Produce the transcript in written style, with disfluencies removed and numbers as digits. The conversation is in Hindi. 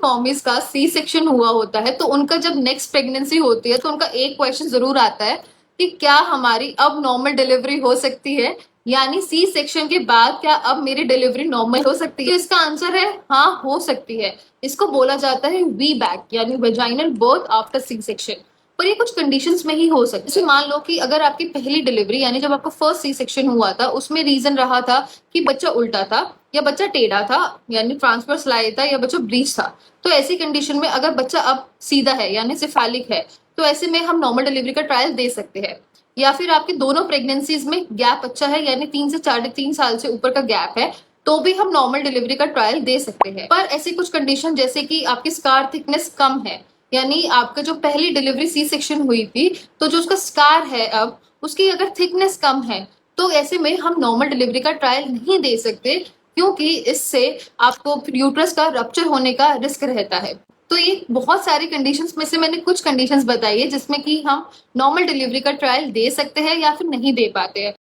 मॉमीज का सी सेक्शन हुआ होता है तो उनका जब नेक्स्ट प्रेगनेंसी होती है तो उनका एक क्वेश्चन जरूर आता है कि क्या हमारी अब नॉर्मल डिलीवरी हो सकती है, यानी सी सेक्शन के बाद क्या अब मेरी डिलीवरी नॉर्मल हो सकती है। तो इसका आंसर है हाँ, हो सकती है। इसको बोला जाता है वी बैक यानी vaginal birth after C section. पर ये कुछ कंडीशंस में ही हो सकता है। जैसे मान लो कि अगर आपकी पहली डिलीवरी यानी जब आपका फर्स्ट सी सेक्शन हुआ था उसमें रीजन रहा था कि बच्चा उल्टा था या बच्चा टेढ़ा था यानी ट्रांसवर्स लाया था या बच्चा ब्रीच था, तो ऐसी कंडीशन में अगर बच्चा अब सीधा है यानी सिफेलिक है तो ऐसे में हम नॉर्मल डिलीवरी का ट्रायल दे सकते हैं। या फिर आपकी दोनों प्रेगनेंसीज में गैप अच्छा है यानी 3 से 3.5 साल से ऊपर का गैप है तो भी हम नॉर्मल डिलीवरी का ट्रायल दे सकते हैं। पर ऐसी कुछ कंडीशन जैसे कि आपकी स्कार थिकनेस कम है यानी आपका जो पहली डिलीवरी सी सेक्शन हुई थी तो जो उसका स्कार है अब उसकी अगर थिकनेस कम है तो ऐसे में हम नॉर्मल डिलीवरी का ट्रायल नहीं दे सकते, क्योंकि इससे आपको यूट्रस का रप्चर होने का रिस्क रहता है। तो ये बहुत सारी कंडीशंस में से मैंने कुछ कंडीशंस बताई है जिसमें कि हम नॉर्मल डिलीवरी का ट्रायल दे सकते हैं या फिर नहीं दे पाते हैं।